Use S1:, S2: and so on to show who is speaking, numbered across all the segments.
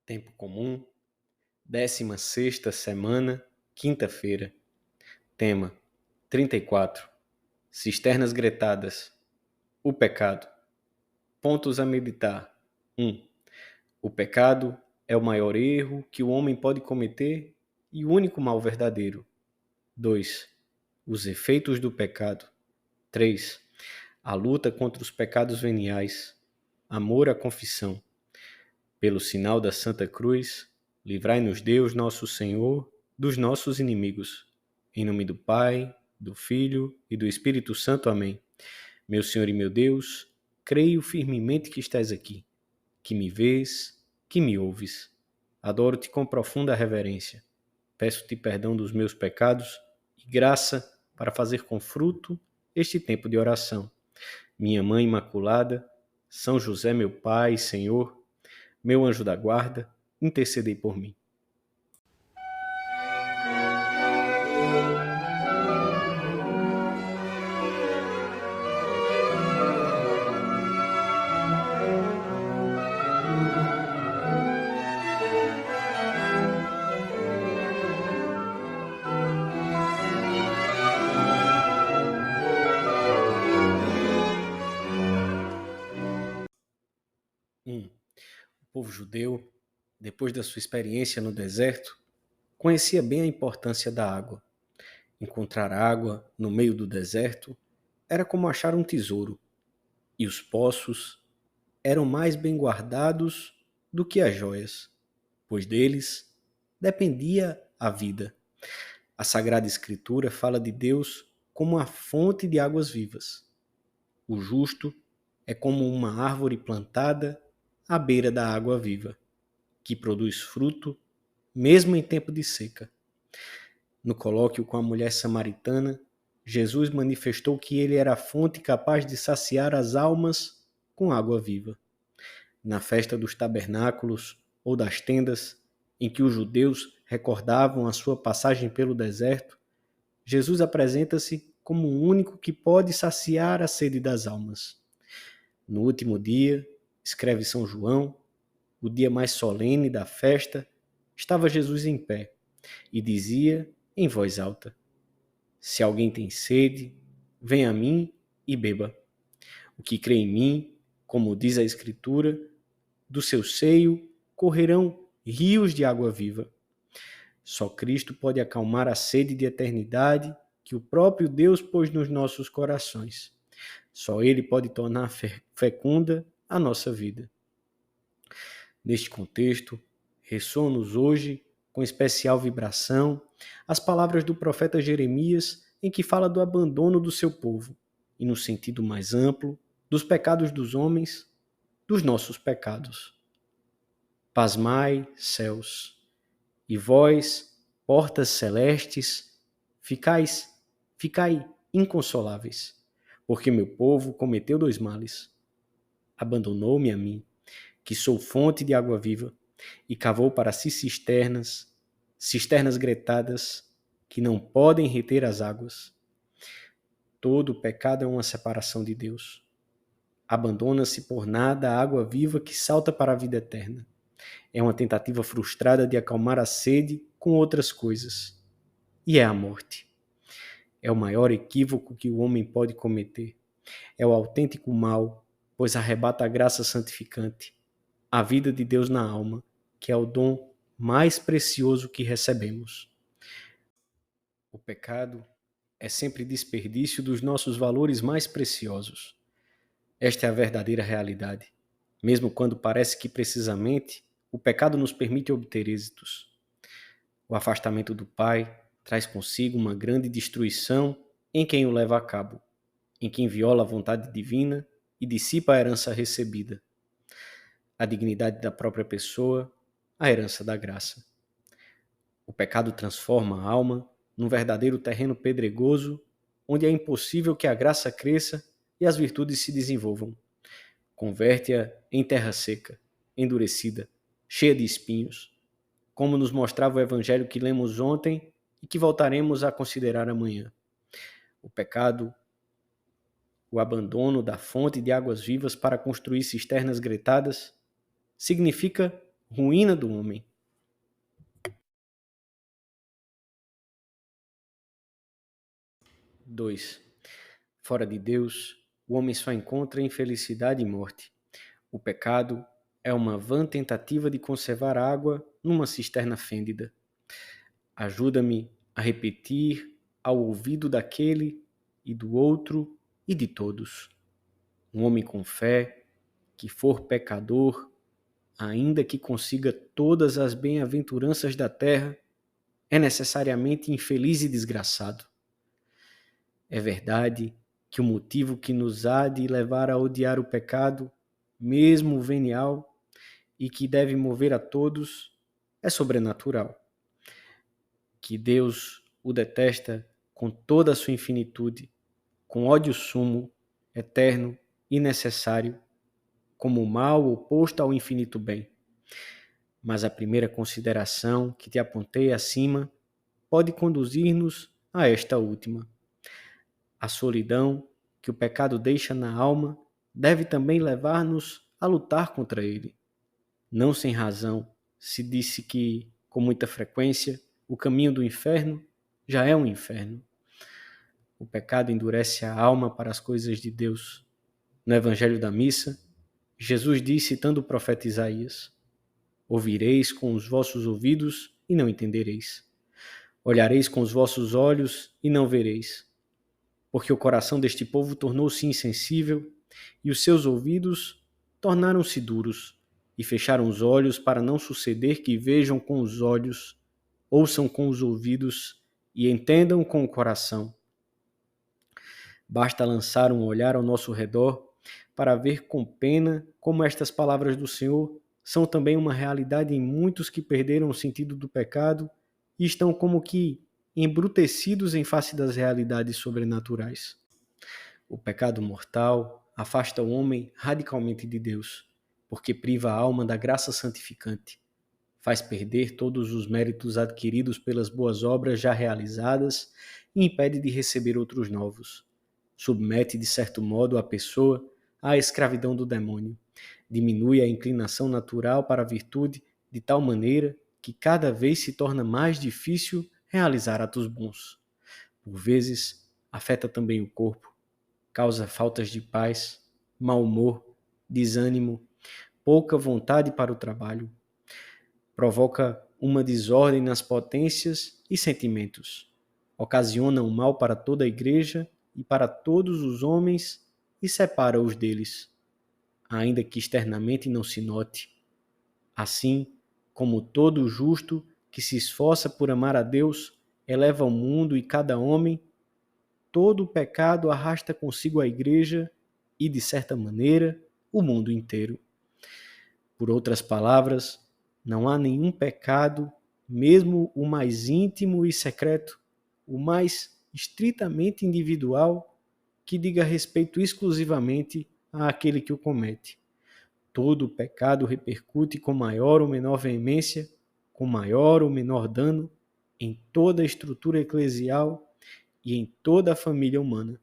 S1: Tempo comum, 16ª semana, quinta-feira. Tema: 34. Cisternas gretadas. O pecado. Pontos a meditar. 1. O pecado é o maior erro que o homem pode cometer e o único mal verdadeiro. 2. Os efeitos do pecado. 3. A luta contra os pecados veniais. Amor à confissão. Pelo sinal da Santa Cruz, livrai-nos Deus, nosso Senhor, dos nossos inimigos. Em nome do Pai, do Filho e do Espírito Santo. Amém. Meu Senhor e meu Deus, creio firmemente que estás aqui, que me vês, que me ouves. Adoro-te com profunda reverência. Peço-te perdão dos meus pecados e graça para fazer com fruto este tempo de oração. Minha Mãe Imaculada, São José, meu Pai e Senhor, meu anjo da guarda, intercedei por mim. O povo judeu, depois da sua experiência no deserto, conhecia bem a importância da água. Encontrar água no meio do deserto era como achar um tesouro, e os poços eram mais bem guardados do que as joias, pois deles dependia a vida. A Sagrada Escritura fala de Deus como a fonte de águas vivas. O justo é como uma árvore plantada à beira da água viva, que produz fruto mesmo em tempo de seca. No colóquio com a mulher samaritana, Jesus manifestou que ele era a fonte capaz de saciar as almas com água viva. Na festa dos tabernáculos ou das tendas, em que os judeus recordavam a sua passagem pelo deserto, Jesus apresenta-se como o único que pode saciar a sede das almas. No último dia, escreve São João, o dia mais solene da festa, estava Jesus em pé e dizia em voz alta: Se alguém tem sede, venha a mim e beba. O que crê em mim, como diz a Escritura, do seu seio correrão rios de água viva. Só Cristo pode acalmar a sede de eternidade que o próprio Deus pôs nos nossos corações. Só Ele pode tornar fecunda a nossa vida. Neste contexto, ressoam-nos hoje, com especial vibração, as palavras do profeta Jeremias, em que fala do abandono do seu povo, e no sentido mais amplo, dos pecados dos homens, dos nossos pecados. Pasmai, céus, e vós, portas celestes, ficai inconsoláveis, porque meu povo cometeu dois males. Abandonou-me a mim, que sou fonte de água viva, e cavou para si cisternas gretadas, que não podem reter as águas. Todo pecado é uma separação de Deus. Abandona-se por nada a água viva que salta para a vida eterna. É uma tentativa frustrada de acalmar a sede com outras coisas. E é a morte. É o maior equívoco que o homem pode cometer. É o autêntico mal, pois arrebata a graça santificante, a vida de Deus na alma, que é o dom mais precioso que recebemos. O pecado é sempre desperdício dos nossos valores mais preciosos. Esta é a verdadeira realidade, mesmo quando parece que precisamente o pecado nos permite obter êxitos. O afastamento do Pai traz consigo uma grande destruição em quem o leva a cabo, em quem viola a vontade divina e dissipa a herança recebida. A dignidade da própria pessoa, a herança da graça. O pecado transforma a alma num verdadeiro terreno pedregoso, onde é impossível que a graça cresça e as virtudes se desenvolvam. Converte-a em terra seca, endurecida, cheia de espinhos, como nos mostrava o evangelho que lemos ontem e que voltaremos a considerar amanhã. O pecado, o abandono da fonte de águas vivas para construir cisternas gretadas, significa ruína do homem. 2. Fora de Deus, o homem só encontra infelicidade e morte. O pecado é uma vã tentativa de conservar água numa cisterna fêndida. Ajuda-me a repetir ao ouvido daquele e do outro e de todos. Um homem com fé, que for pecador, ainda que consiga todas as bem-aventuranças da terra, é necessariamente infeliz e desgraçado. É verdade que o motivo que nos há de levar a odiar o pecado, mesmo o venial, e que deve mover a todos, é sobrenatural. Que Deus o detesta com toda a sua infinitude, com ódio sumo, eterno e necessário, como o mal oposto ao infinito bem. Mas a primeira consideração que te apontei acima pode conduzir-nos a esta última. A solidão que o pecado deixa na alma deve também levar-nos a lutar contra ele. Não sem razão se disse que, com muita frequência, o caminho do inferno já é um inferno. O pecado endurece a alma para as coisas de Deus. No Evangelho da Missa, Jesus diz, citando o profeta Isaías: ouvireis com os vossos ouvidos e não entendereis. Olhareis com os vossos olhos e não vereis. Porque o coração deste povo tornou-se insensível e os seus ouvidos tornaram-se duros e fecharam os olhos para não suceder que vejam com os olhos, ouçam com os ouvidos e entendam com o coração. Basta lançar um olhar ao nosso redor para ver com pena como estas palavras do Senhor são também uma realidade em muitos que perderam o sentido do pecado e estão como que embrutecidos em face das realidades sobrenaturais. O pecado mortal afasta o homem radicalmente de Deus, porque priva a alma da graça santificante, faz perder todos os méritos adquiridos pelas boas obras já realizadas e impede de receber outros novos. Submete, de certo modo, a pessoa à escravidão do demônio. Diminui a inclinação natural para a virtude de tal maneira que cada vez se torna mais difícil realizar atos bons. Por vezes, afeta também o corpo, causa faltas de paz, mau humor, desânimo, pouca vontade para o trabalho. Provoca uma desordem nas potências e sentimentos. Ocasiona um mal para toda a igreja e para todos os homens e separa-os deles, ainda que externamente não se note. Assim, como todo justo que se esforça por amar a Deus eleva o mundo e cada homem, todo o pecado arrasta consigo a igreja e, de certa maneira, o mundo inteiro. Por outras palavras, não há nenhum pecado, mesmo o mais íntimo e secreto, o mais estritamente individual, que diga respeito exclusivamente àquele que o comete. Todo pecado repercute com maior ou menor veemência, com maior ou menor dano, em toda a estrutura eclesial e em toda a família humana.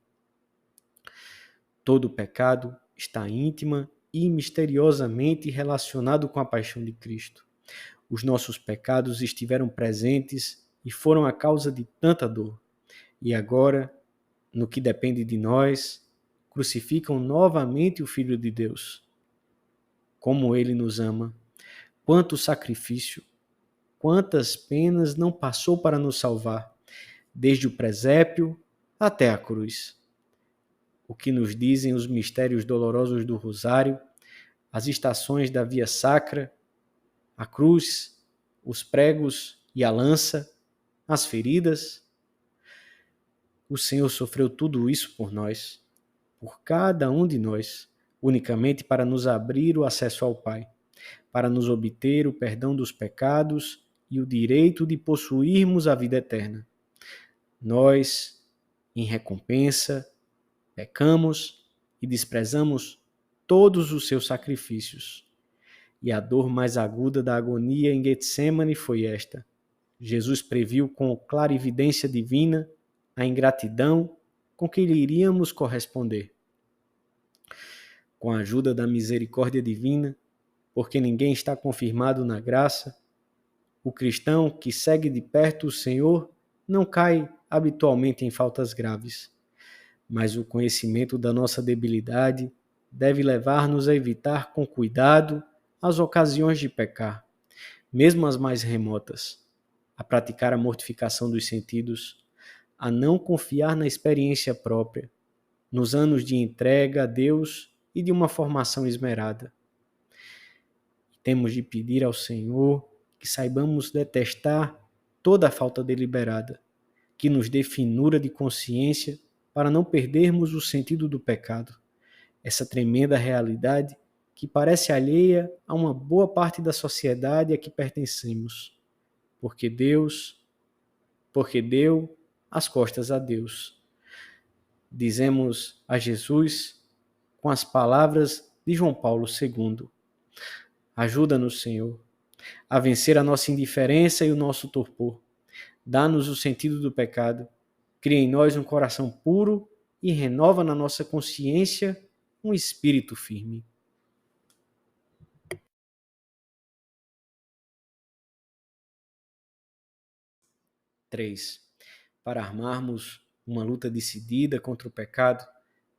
S1: Todo pecado está íntima e misteriosamente relacionado com a paixão de Cristo. Os nossos pecados estiveram presentes e foram a causa de tanta dor. E agora, no que depende de nós, crucificam novamente o Filho de Deus. Como ele nos ama, quanto sacrifício, quantas penas não passou para nos salvar, desde o presépio até a cruz. O que nos dizem os mistérios dolorosos do Rosário, as estações da Via Sacra, a cruz, os pregos e a lança, as feridas? O Senhor sofreu tudo isso por nós, por cada um de nós, unicamente para nos abrir o acesso ao Pai, para nos obter o perdão dos pecados e o direito de possuirmos a vida eterna. Nós, em recompensa, pecamos e desprezamos todos os seus sacrifícios. E a dor mais aguda da agonia em Getsêmani foi esta: Jesus previu com clarividência divina a ingratidão com que lhe iríamos corresponder. Com a ajuda da misericórdia divina, porque ninguém está confirmado na graça. O cristão que segue de perto o Senhor não cai habitualmente em faltas graves, mas o conhecimento da nossa debilidade deve levar-nos a evitar com cuidado as ocasiões de pecar, mesmo as mais remotas, a praticar a mortificação dos sentidos, a não confiar na experiência própria, nos anos de entrega a Deus e de uma formação esmerada. Temos de pedir ao Senhor que saibamos detestar toda a falta deliberada, que nos dê finura de consciência para não perdermos o sentido do pecado, essa tremenda realidade que parece alheia a uma boa parte da sociedade a que pertencemos, porque deu as costas a Deus. Dizemos a Jesus com as palavras de João Paulo II: ajuda-nos, Senhor, a vencer a nossa indiferença e o nosso torpor. Dá-nos o sentido do pecado, cria em nós um coração puro e renova na nossa consciência um espírito firme. Para armarmos uma luta decidida contra o pecado,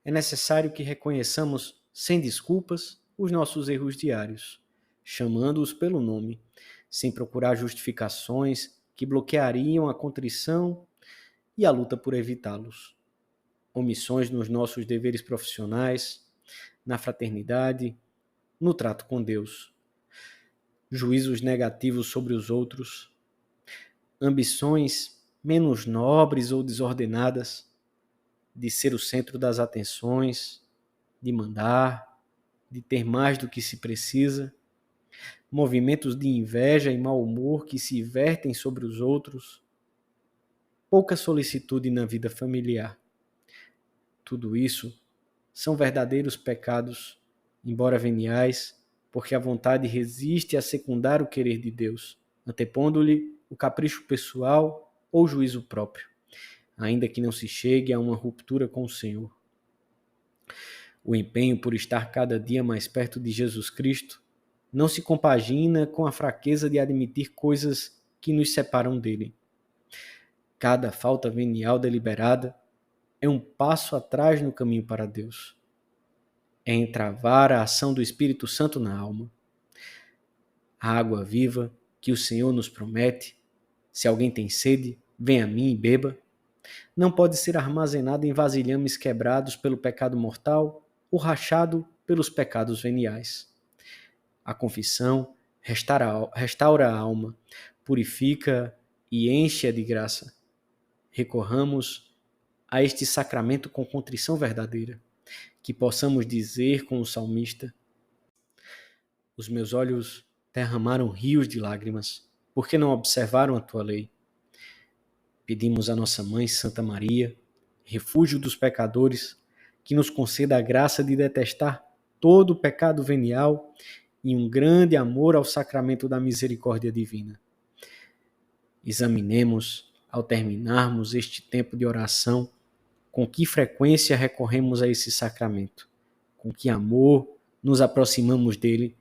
S1: é necessário que reconheçamos, sem desculpas, os nossos erros diários, chamando-os pelo nome, sem procurar justificações que bloqueariam a contrição e a luta por evitá-los. Omissões nos nossos deveres profissionais, na fraternidade, no trato com Deus. Juízos negativos sobre os outros. Ambições menos nobres ou desordenadas, de ser o centro das atenções, de mandar, de ter mais do que se precisa. Movimentos de inveja e mau humor que se vertem sobre os outros. Pouca solicitude na vida familiar. Tudo isso são verdadeiros pecados, embora veniais, porque a vontade resiste a secundar o querer de Deus, antepondo-lhe o capricho pessoal ou juízo próprio, ainda que não se chegue a uma ruptura com o Senhor. O empenho por estar cada dia mais perto de Jesus Cristo não se compagina com a fraqueza de admitir coisas que nos separam dele. Cada falta venial deliberada é um passo atrás no caminho para Deus. É entravar a ação do Espírito Santo na alma. A água viva que o Senhor nos promete, se alguém tem sede, venha a mim e beba, não pode ser armazenada em vasilhames quebrados pelo pecado mortal ou rachado pelos pecados veniais. A confissão restaura a alma, purifica e enche-a de graça. Recorramos a este sacramento com contrição verdadeira, que possamos dizer com o salmista: os meus olhos derramaram rios de lágrimas, porque não observaram a tua lei. Pedimos a nossa Mãe Santa Maria, refúgio dos pecadores, que nos conceda a graça de detestar todo o pecado venial e um grande amor ao sacramento da misericórdia divina. Examinemos, ao terminarmos este tempo de oração, com que frequência recorremos a esse sacramento, com que amor nos aproximamos dele,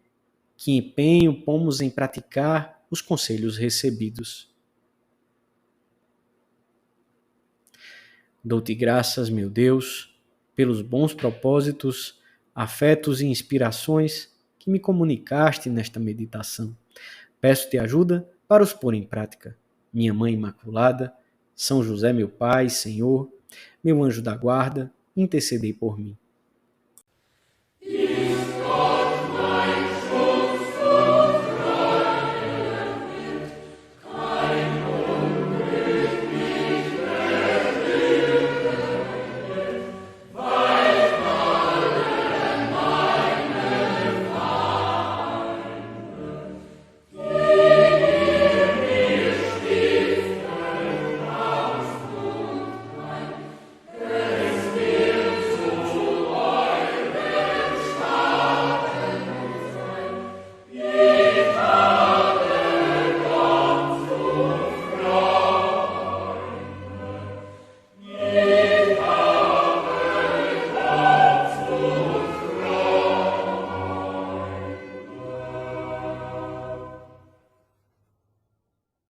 S1: que empenho pomos em praticar os conselhos recebidos. Dou-te graças, meu Deus, pelos bons propósitos, afetos e inspirações que me comunicaste nesta meditação. Peço-te ajuda para os pôr em prática. Minha Mãe Imaculada, São José, meu Pai, Senhor, meu anjo da guarda, intercedei por mim.